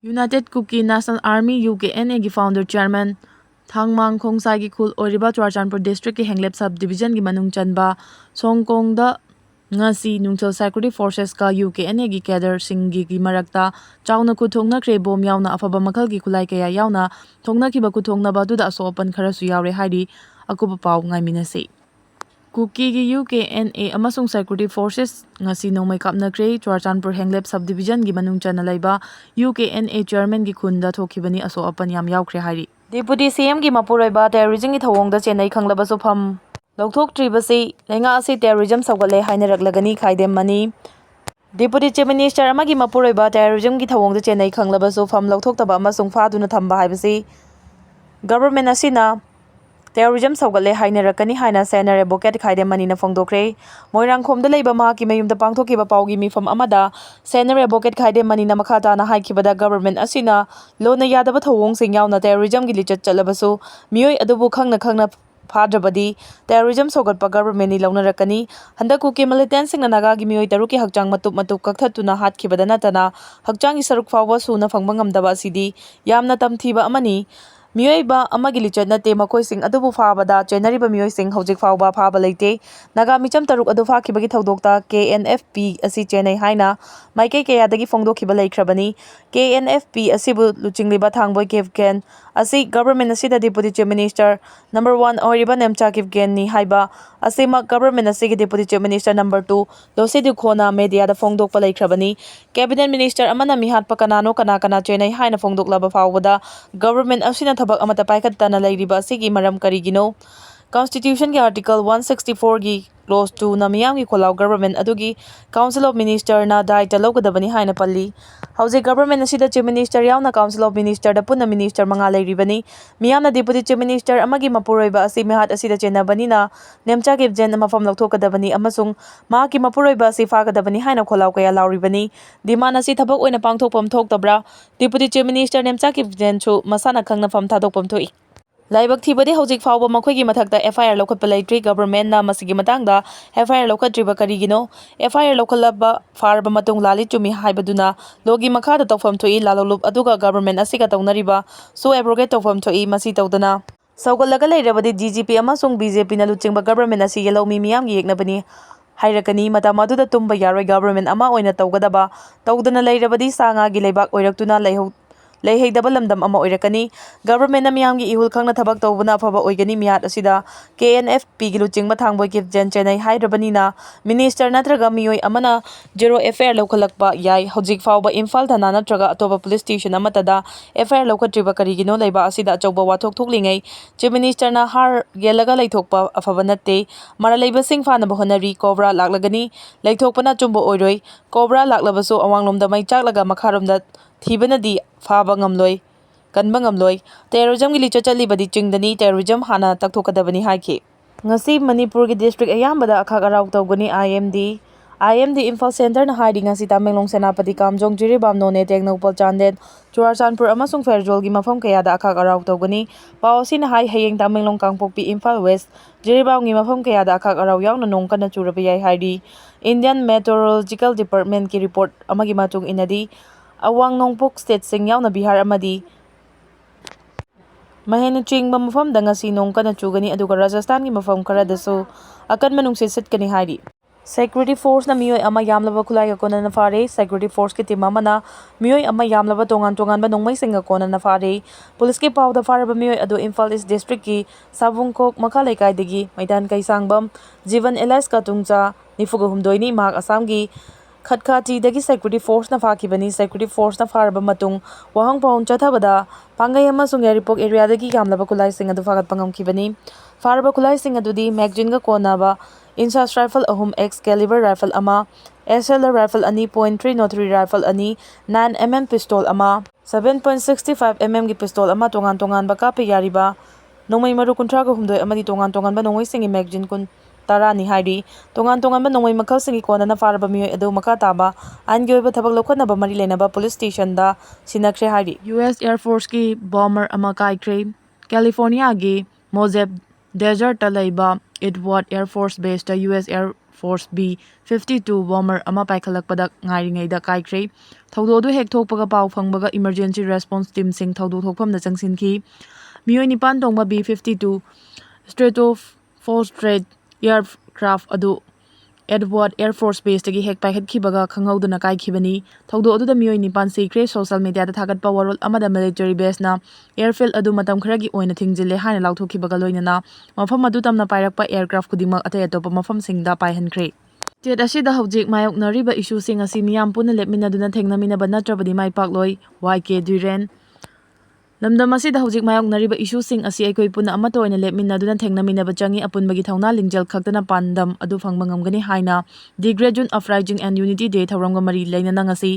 United Kuki National Army UKNA gi founder chairman Thangmang Khongsai gi khul oriba Churachandpur district ki Henglep subdivision gi manung chanba Songkong da ngasi nungchal security forces ka UKNA gi cadre singi gi marakta chauna kuthongna kre bom yauna afaba makhal gi khulai kaya yauna thongna ki ba kuthongna ba du da so open khara su yaure haidi akuba paw ngai minase Kuki gi UKNA amasung security forces ngasi nomai Kapnakhre Churachandpur Henglep subdivision gi manung chana laiba UKNA chairman gi khunda thokibani Asok Apan yam yaukre hairi Deputy CM gi mapuroiba terrorism gi thawongda Chennai khanglaba so pham lokthok tribasi lenga asi terrorism sawgale hainaraklagani khaidem mani Deputy Chief Minister amagi mapuroiba terrorism gi thawongda Chennai khanglaba so pham lokthok taba amasung phaduna thamba haibasi government asina terrorism sawgale hainarakani haina senior advocate khaidem mani na phongdokre Moirangkhomda leiba mahaki mayumda pangthokiba pawgi mifam amada senior advocate khaidem mani na makhata na haikibada government asina lona yadaba thawong sing yauna terrorism gi lichat chalabasu mioi adubu khangna Fadrabadi terrorism sogatpa government ni launa rakani handa Kuki militant sing naga gi mioi taruki hakchang matup kakthatuna hatkibada natana hakchang gi saruk fawwa suna phangbangam daba sidi yamna tamthiba amani Mioiba amagi lichat nate makoi sing adubu fabada chenariba mioi sing hojik fawba faba leite naga micham taruk adu fakibagi thodokta KNFP asi Chennai haina maikei kayadagi phongdokhiba leikrabani KNFP asibu luchingliba thangboy kevken asi government asida deputy chief minister number 1 oriba nemcha kevken ni haiba asima government asigi deputy chief minister number 2 dosidu khona media da phongdokpa leikrabani cabinet minister amana mihat pakanano kana Chennai haina phongdoklaba fawbada government asina thabak amata paikhattana leiriba asigi maram karigino Constitution ki article 164 gi clause 2 na miyam gi kholau government adugi council of minister na dai talogdabani haina palli hauze government asida chief minister yauna council of minister da punna minister manga leiribani miyamna deputy chief minister amagi mapuroiba asi mihat asida chenabani na nemcha gi jen mafam lokthokadabani amasung ma ki mapuroiba asi fagadabani haina kholau kaya lauribani dimana si thabak oina pangthokpam thoktabra deputy chief minister nemcha gi jen chu masana khangna fam thadokpam thoi Laibak thibadi hojik fawba makhoi mathakta FIR lokhatpa leitri government na masigi matangda FIR lokhatriba karigino FIR lokhalaba farba matung lali chumi haibaduna logi makhada tawfam thoi lalolup aduga government asiga tawnariba so abrogate tawfam thoi masi tawdana sawgalaga leirabadi DGP amasung BJP na luchingba government asi yellow mi miyam gi yeknabani hairakani mata maduda tumba yaroi government ama oina tawgadaba tawdana leirabadi sanga gi leibak oiraktuna leiheidaba lamdam ama oirakani government na miyam gi ihul khangna thabak tawbana afaba oigani miyat asida KNFP gi luchingba thangboy kip jen Chennai hairabani na minister natraga mioi amana zero FIR lokhalakpa yai hojik fawba Imphal thana natraga atoba police station amatada FIR lokhatriba karigino leiba asida achauba wathok thoklingai chief minister na har yelaga leithokpa afaba natte mara leiba sing fana bahonari cobra laklagani leithokpana chumbo oiroi cobra laklabaso awanglomda mai chaklaga makharomda Thibanadi faba ngamloi kanba ngamloi terrorism gi licha chalibadi chingdani terrorism hana takthokadabani haiki ngasi Manipur gi district ayambada akhak arau tawgani IMD Imphal Center na haidi ngasi Tamenglong Senapati Kamjong Jiribam None Teknopal Chandet Churachandpur amasung Ferjol gi mafam kayada akhak arau tawgani paosi na hai hayeng Tamenglong Kangpokpi Imphal West Jiribam gi mafam kayada akhak arau yauna nongkana churaba yai haidi Indian Meteorological Department ki report amagi matung inadi Awang Nongpok State sing yauna Bihar amadi mahena chingba mafam da ngasi nongkana chugani aduga Rajasthan gi mafam karadasu akan manung sitkani haidi Security force na mioi ama yamlaba khulai kona na fare security force ki team amana mioi ama yamlaba tongan ba nongmai singa kona na fare police ki pawda faraba mioi adu Imphal East district ki Sabungkok makhalai kaidagi maidan kai sangbam Jivan Elias Katungcha nifuga humdoini mak Assam gi Khatkati dagi security force na fakibani security force na faraba matung wahang paun chathabada pangai amasung airport area dagi yamlaba khulai sing adu fagat pangamkibani faraba khulai sing adudi magazine ga konaba Insas rifle ahum X caliber rifle ama SLR rifle ani .303 rifle ani 9mm pistol ama 7.65 mm gi pistol ama tongan ba kape yariba nongmai maru kuntra ga humdoi amadi tongan ba nongmai singi magazine kun tarani haidi tongan ba nongmai makhal singi kona na faraba mioi adu makataba angi oiba thabak lokhanaba mari lenaba police station da sinakre haidi US Air Force ki bomber ama kaikre California gi Mojave Desert ta leiba Edward Air Force Base ta US Air Force B-52 bomber ama paikhalakpada ngairingayda kaikre. Thawdo adu hek thokpaga pau phangbaga emergency response team sing thawdo thokphamda changsinki. Miyoi nipan tongba B-52 Stratofortress aircraft adu Edward Air Force Base tagi hek paikhatkibaga khanghauduna kaikhibani. Thawdo adu da miyoi nipan sikre social media da thagatpa warol amada military base na airfield adu matam kharagi oina thingjile haina lauthokhibaga loinana mafam adu tamna pairakpa aircraft khudimak atay atopa mafam singda paihankre. State asida hawjik mayoknariba issue sing asi miyam puna lepminaduna thengnaminaba natrabadi maipakloi YK Duren. Lamdam asida hawjik mayoknariba issue sing asi aikoi puna amato oina lepminaduna thengnaminaba changi apunbagi thawna lingjal khaktana pandam adu phangba ngamgani haina the Great June Uprising and Unity Day thawramga mari lainana ngasi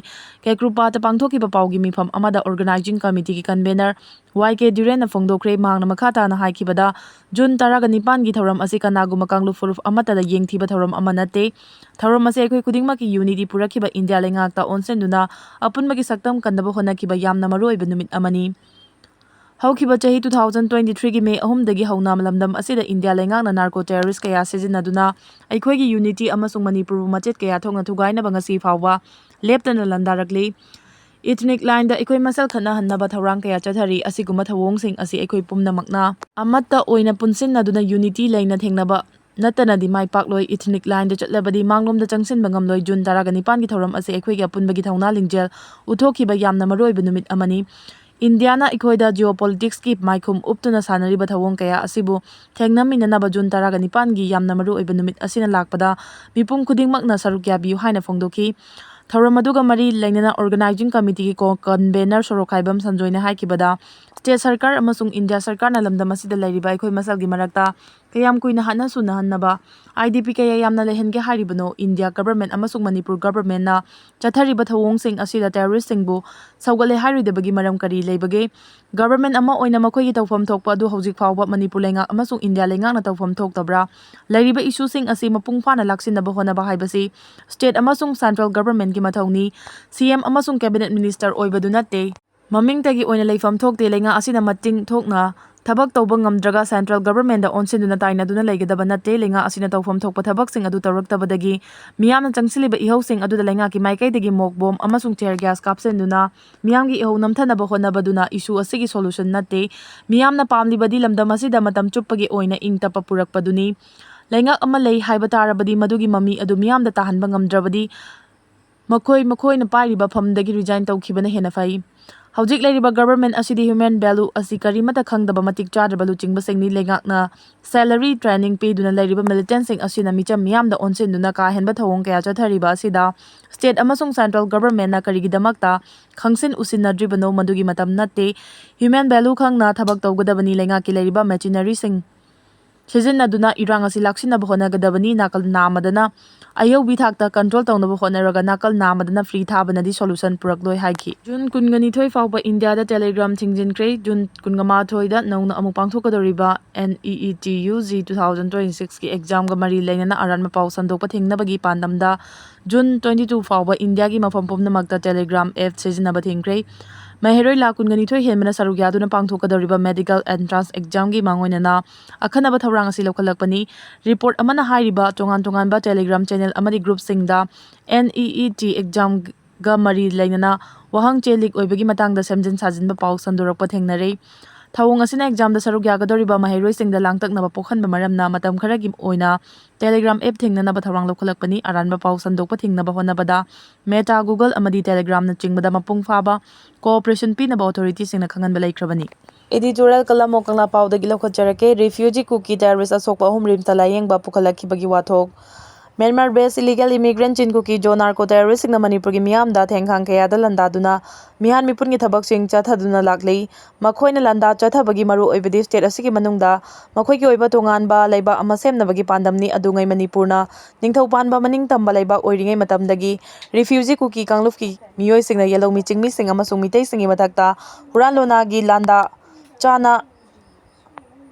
Kaikrupa ta pangthokiba paugi mifam amada organizing committee ki convener YK Duren na phongdokre mangna makhata na haikibada June 19 gi thawram asi kanaguma kanglu furuf amata da yengthiba thawram amanate thawram ase aikoi kudingma ki unity purakhiba India lengakta onsenduna apunbagi saktam kandaba honakiba yamna maruoiba numit amani. Haukiba chahi 2023 gi May 3 dagi hauna malamdam asida India lengakna narco terrorist kaya sizinaduna aikhoigi unity amasung Manipur machet kaya thongna thugaina bangasi fawwa leptana landarakli. Ethnic line da aikoi masal khana hannaba thawrang kaya chathari asiguma thawong sing asi aikoi pumnamakna amatta oina punsinnaduna unity laina thengnaba natana di mai pakloi ethnic line da chatlabadi manglom da changsin bangamloi June 19 gi thawram asi aikoi gi apunbagi thawna lingjel uthokhiba yamna maroiba numit amani. Indiana ikoida geopolitics ki maikhum uptuna sanariba thawong kaya asibu thengnaminanaba June 19 gi yamna maru oiba numit asina lakpada mipum khudingmakna sarukya biu haina phongdoki. Thawram aduga mari lainana organizing committee ki convener Sorokhaibam Sanjoina haikibada state sarkar amasung India sarkar na lamdam asida lairiba aikoi masalgi marakta kayam kuina hana suna hannaba IDP kaya yamna lehenge haribano India government amasung Manipur government na chathariba thawong sing asida terrorist singbu sawgale haridabagi maram kari leibage government ama oina makhoi gi tawfam thokpa adu hawjik fawba Manipur lenga amasung India lenga na tawfam thoktabra lairiba issue sing asi mapung phana laksinaba honaba haibasi state amasung central government gi mathawni CM amasung cabinet minister oibadu natte maming tagi oina leifam thokte lenga asina mating thokna thabak tawba ngamdraga central government da onsinduna taina duna leigedaba natte lenga asina tawfam thokpa thabak sing adu tawraktabadagi miyamna changsiliba ihau sing adu da lenga ki maikaidagi mok bomb amasung tear gas kapsenduna miyamgi ihau namthanaba honabaduna issue asigi solution natte miyamna pamlibadi lamdam asida matam chuppagi oina ingtapa purakpaduni lengak ama lei haiba tarabadi madugi mami adu miyamda tahanba ngamdrabadi makhoi na pairiba famdagi resign tawkhibana hena fai. Hawjik lairiba government asidi human value asi karimata khangdaba matik chadraba luchingba singni lengakna salary training peduna lairiba militant sing asina micham miyamda onsenduna ka henba thawong kaya chathariba asida state amasung central government na karigidamakta khangsin usinadribano madugi matam natte human value khangna thabak tawgadabani lengaki lairiba machinery sing sizinaduna irang asi laksinaba honagadabani nakal namadana ayaubi thakta control tawnaba honaraga nakal namadana free thabanadi solution purakloi haiki. June 22 fawba India da telegram thingjinkre June 23 da nauna amuk pangthokadoriba NEET UG 2026 ki exam ga mari lainana aranma pau sandokpa thingnabagi pandamda June 22 fawba India gi mafam pumnamakta telegram app sizinaba thingkre Maheroi lakun gani thoi henmana sarugyaduna pangthokadoriba medical entrance exam gi mangoinana akhanaba thawrang asi lokhalakpani report amana hairiba tongan ba telegram channel amadi group singda NEET exam ga mari lainana wahang chelik oibagi matangda semjin sajinba pau sandorakpa thengnare thawong asina exam da sarugyagadoriba maheroi singda langtaknaba pokhanba maramna matam kharagi oina telegram app thingnanaba thawrang lokhalakpani aranba pau sandokpa thingnaba honabada Meta Google amadi telegram na chingbada mapung faba cooperation pinaba authority singna khanganba laikhrabani. Editorial kalam okangla pawdagi lokhatjarake refugee Kuki terrorist Asok ahum rimta layengba pukhalakibagi wathok Myanmar based illegal immigrant chin Kuki jo narco terrorist singna Manipur gi miyamda thengkhang kayada landaduna mihan mipun gi thabak sing chathaduna laklei makhoina landa chathabagi maru oibadi state asigi manungda makhoi gi oiba tonganba leiba ama semnabagi pandamni adungai Manipurna ningthaupanba maning tamba leiba oiringai matamdagi refugee Kuki kangluf ki miyoi singna yellow miching mi sing amasung mitei singi mathakta huranlona gi landa chana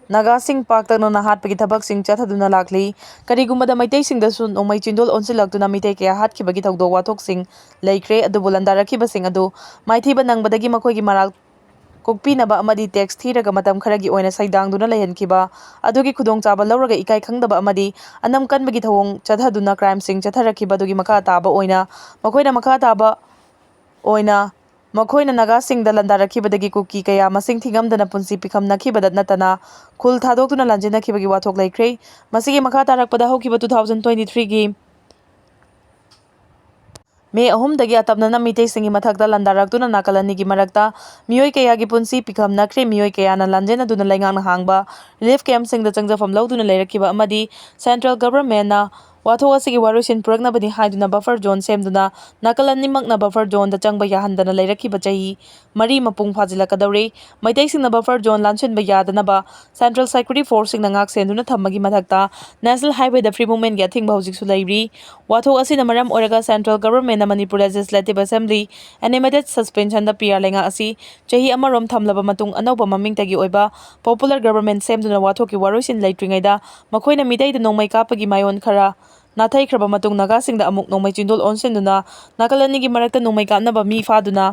Naga sing pak takna hatpagi thabak sing chathaduna lakli karigumada maitai sing da sun omai chindol onsilaktuna mitai kaya hatkibagi thawdo wathok sing laikre adu bulandarakhiba sing adu maithiba nangbadagi makhoi gi maral ꯀꯣꯛꯄꯤꯅꯕ ꯑꯃꯗꯤ tax ꯊꯤꯔꯒ ꯃꯇꯝ ꯈꯔꯒꯤ ꯑꯣꯏꯅ ꯁꯩꯗꯥꯡꯗꯨꯅ ꯂꯩꯍꯟꯈꯤꯕ ꯑꯗꯨꯒꯤ ꯈꯨꯗꯣꯡꯆꯥꯕ ꯂꯧꯔꯒ ꯏꯀꯥꯏ ꯈꯪꯗꯕ ꯑꯃꯗꯤ ꯑꯅꯝ ꯀꯟꯕꯒꯤ ꯊꯧꯑꯣꯡ ꯆꯠꯊꯗꯨꯅ ꯀ꯭ꯔꯥꯏꯝꯁꯤꯡ ꯆꯠꯊꯔꯛꯈꯤꯕ ꯑꯗꯨꯒꯤ ꯃꯈꯥ ꯇꯥꯕ ꯑꯣꯏꯅ ꯃꯈꯣꯏꯅ ꯅꯥꯒꯥꯁꯤꯡꯗ ꯂꯥꯟꯗꯥꯔꯛꯈꯤꯕꯗꯒꯤ ꯀꯨꯀꯤ ꯀꯌꯥ ꯃꯁꯤꯡ ꯊꯤꯉꯝꯗꯅ ꯄꯨꯟꯁꯤ ꯄꯤꯈꯝꯅꯈꯤꯕꯗ ꯅꯠꯇꯅ ꯈꯨꯜ ꯊꯥꯗꯣꯛꯇꯨꯅ ꯂꯥꯟꯖꯤꯟꯅꯈꯤꯕꯒꯤ ꯋꯥꯊꯣꯛ ꯂꯩꯈ꯭ꯔꯦ꯫ ꯃꯁꯤꯒꯤ ꯃꯈꯥ ꯇꯥꯔꯛꯄꯗ ꯍꯧꯈꯤꯕ 2023ꯒꯤ ꯃꯦ 3ꯗꯒꯤ ꯑꯇꯝꯅꯅ ꯃꯤꯇꯩꯁꯤꯡꯒꯤ ꯃꯊꯛꯇ ꯂꯥꯟꯗꯥꯔꯛꯇꯨꯅ ꯅꯥꯀꯜ ꯑꯅꯤꯒꯤ ꯃꯔꯛꯇ ꯃꯤꯑꯣꯏ ꯀꯌꯥꯒꯤ ꯄꯨꯟꯁꯤ ꯄꯤꯈꯝꯅꯈ꯭ꯔꯦ꯫ ꯃꯤꯑꯣꯏ ꯀꯌꯥꯅ ꯂꯥꯟꯖꯦꯟꯅꯗꯨꯅ ꯂꯩꯉꯥꯛꯅ ꯍꯥꯡꯕ ꯔꯤꯂꯤꯐ ꯀꯦꯝꯞꯁꯤꯡꯗ ꯆꯪꯖꯐꯝ ꯂꯧꯗꯨꯅ ꯂꯩꯔꯛꯈꯤꯕ ꯑꯃꯗꯤ ꯁꯦꯟꯇ꯭ꯔꯦꯜ ꯒꯚꯔꯟꯃꯦꯟꯠꯅ ꯋꯥꯊꯣꯛ ꯑꯁꯤꯒꯤ ꯋꯥꯔꯣꯏꯁꯤꯟ ꯄꯨꯔꯛꯅꯕꯅꯤ ꯍꯥꯏꯗꯨꯅ ꯕꯐꯔ ꯖꯣꯟ ꯁꯦꯝꯗꯨꯅ ꯅꯥꯀꯜ ꯑꯅꯤꯃꯛꯅ ꯕꯐꯔ ꯖꯣꯟꯗ ꯆꯪꯕ ꯌꯥꯍꯟꯗꯅ ꯂꯩꯔꯛꯈꯤꯕ ꯆꯍꯤ 4 ꯃꯄꯨꯡ ꯐꯥꯖꯤꯜꯂꯛꯀꯗꯧꯔꯦ꯫ ꯃꯩꯇꯩꯁꯤꯡꯅ ꯕꯐꯔ ꯖꯣꯟ ꯂꯥꯟꯁꯤꯟꯕ ꯌꯥꯗꯅꯕ ꯁꯦꯟꯇ꯭ꯔꯦꯜ ꯁꯦꯀ꯭ꯌꯨꯔꯤꯇꯤ ꯐꯣꯔꯁꯁꯤꯡꯅ ꯉꯥꯛ ꯁꯦꯟꯗꯨꯅ ꯊꯝꯕꯒꯤ ꯃꯊꯛꯇ ꯅꯦꯁꯅꯦꯜ ꯍꯥꯏꯋꯦꯗ ꯐ꯭ꯔꯤ ꯃꯨꯚꯃꯦꯟꯠꯒꯤ ꯑꯊꯤꯡꯕ ꯍꯧꯖꯤꯛꯁꯨ ꯂꯩꯔꯤ꯫ ꯋꯥꯊꯣꯛ ꯑꯁꯤꯅ ꯃꯔꯝ ꯑꯣꯏꯔꯒ ꯁꯦꯟꯇ꯭ꯔꯦꯜ ꯒꯚꯔꯟꯃꯦꯟꯠꯅ ꯃꯅꯤꯄꯨꯔ ꯂꯦꯖꯤꯁꯂꯦꯇꯤꯚ ꯑꯦꯁꯦꯝꯕ꯭ꯂꯤ ꯑꯦꯅꯤꯃꯦꯇꯦꯗ ꯁꯁꯄꯦꯟꯁꯟꯗ ꯄꯤꯌꯥꯔ ꯂꯩꯉꯥꯛ ꯑꯁꯤ ꯆꯍꯤ ꯑꯃꯔꯣꯝ ꯊꯝꯂꯕ ꯃꯇꯨꯡ ꯑꯅꯧꯕ ꯃꯃꯤꯡꯇꯒꯤ ꯑꯣꯏꯕ ꯄꯣꯄꯨꯂꯔ ꯒꯚꯔꯟꯃꯦꯟꯠ ꯁꯦꯝꯗꯨꯅ ꯋꯥꯊꯣꯛꯀꯤ ꯋꯥꯔꯣꯏꯁꯤꯟ ꯂꯩꯇ꯭ꯔꯤꯉꯩꯗ ꯃꯈꯣꯏꯅ ꯃꯤꯇꯩꯗ ꯅꯣꯡꯃꯩ ꯀꯥꯞꯄꯒꯤ ꯃꯥꯏꯑꯣꯟ ꯈꯔ ꯅꯥꯊꯩꯈ꯭ꯔꯕ ꯃꯇꯨꯡ ꯅꯥꯒꯥꯁꯤꯡꯗ ꯑꯃꯨꯛ ꯅꯣꯡꯃꯩ ꯆꯤꯟꯗꯣꯜ ꯑꯣꯟꯁꯤꯟꯗꯨꯅ ꯅꯥꯀꯜ ꯑꯅꯤꯒꯤ ꯃꯔꯛꯇ ꯅꯣꯡꯃꯩ ꯀꯥꯞꯅꯕ ꯃꯤ ꯐꯥꯗꯨꯅ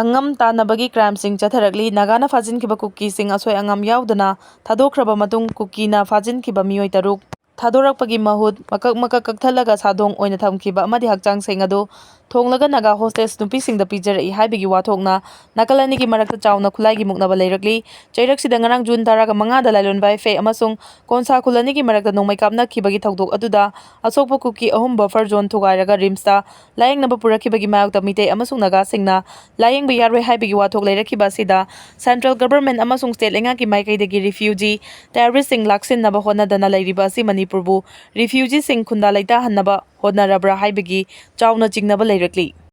ꯑꯉꯝ ꯇꯥꯟꯅꯕꯒꯤ ꯀ꯭ꯔꯥꯏꯝꯁꯤꯡ ꯆꯠꯊꯔꯛꯂꯤ꯫ ꯅꯥꯒꯥꯅ ꯐꯥꯖꯤꯟꯈꯤꯕ ꯀꯨꯀꯤꯁꯤꯡ ꯑꯁꯣꯏ ꯑꯉꯥꯝ ꯌꯥꯎꯗꯅ ꯊꯥꯗꯣꯛꯈ꯭ꯔꯕ ꯃꯇꯨꯡ ꯀꯨꯀꯤꯅ ꯐꯥꯖꯤꯟꯈꯤꯕ ꯃꯤꯑꯣꯏ 6 ꯊꯥꯗꯣꯔꯛꯄꯒꯤ ꯃꯍꯨꯠ ꯃꯀꯛ ꯀꯛꯊꯠꯂꯒ ꯁꯥꯗꯣꯡ ꯑꯣꯏꯅ ꯊꯝꯈꯤꯕ ꯑꯃꯗꯤ ꯍꯛꯆꯥꯡꯁꯤꯡ ꯑꯗꯨ ꯊꯣꯡꯂꯒ ꯅꯥꯒꯥ ꯍꯣꯁꯇꯦꯖ ꯅꯨꯄꯤꯁꯤꯡꯗ ꯄꯤꯖꯔꯛꯏ ꯍꯥꯏꯕꯒꯤ ꯋꯥꯊꯣꯛꯅ ꯅꯥꯀꯜ ꯑꯅꯤꯒꯤ ꯃꯔꯛꯇ ꯆꯥꯎꯅ ꯈꯨꯠꯂꯥꯏꯒꯤ ꯃꯨꯛꯅꯕ ꯂꯩꯔꯛꯂꯤ꯫ ꯆꯩꯔꯛꯁꯤꯗ ꯉꯔꯥꯡ ꯖꯨꯟ 15ꯗ ꯂꯥꯏꯂꯣꯟꯕ ꯏꯐꯦ ꯑꯃꯁꯨꯡ ꯀꯣꯟꯁꯥ ꯈꯨꯜ ꯑꯅꯤꯒꯤ ꯃꯔꯛꯇ ꯅꯣꯡꯃꯩ ꯀꯥꯞꯅꯈꯤꯕꯒꯤ ꯊꯧꯗꯣꯛ ꯑꯗꯨꯗ ꯑꯁꯣꯛꯄ ꯀꯨꯀꯤ 3 ꯕꯐꯔ ꯖꯣꯟ ꯊꯨꯒꯥꯏꯔꯒ ꯔꯤꯝꯁꯇ ꯂꯥꯌꯦꯡꯅꯕ ꯄꯨꯔꯛꯈꯤꯕꯒꯤ ꯃꯥꯌꯣꯛꯇ ꯃꯤꯇꯩ ꯑꯃꯁꯨꯡ ꯅꯥꯒꯥꯁꯤꯡꯅ ꯂꯥꯌꯦꯡꯕ ꯌꯥꯔꯣꯏ ꯍꯥꯏꯕꯒꯤ ꯋꯥꯊꯣꯛ ꯂꯩꯔꯛꯈꯤꯕ ꯑꯁꯤꯗ ꯁꯦꯟꯇ꯭ꯔꯦꯜ ꯒꯚꯔꯟꯃꯦꯟꯠ ꯑꯃꯁꯨꯡ ꯁ꯭ꯇꯦꯠ ꯂꯩꯉꯥꯛꯀꯤ ꯃꯥꯏꯀꯩꯗꯒꯤ ꯔꯤꯐ꯭ꯌꯨꯖꯤ ꯇꯦꯔꯣꯔꯤꯁꯠꯁꯤꯡ ꯂꯥꯛꯁꯤꯟꯅꯕ ꯍꯣꯠꯅꯗꯅ ꯂꯩꯔꯤꯕ ꯑꯁꯤ ꯃꯅꯤꯄꯨꯔꯕꯨ ꯔꯤꯐ꯭ꯌꯨꯖꯤꯁꯤꯡ ꯈꯨꯟꯗꯥ ꯂꯩꯇꯥꯍꯟꯅꯕ ꯍꯣꯠꯅꯔꯕ꯭ꯔꯥ ꯍꯥꯏꯕꯒꯤ ꯆꯥꯎꯅ ꯆꯤꯡꯅꯕ ꯂꯩꯔꯛꯂꯤ꯫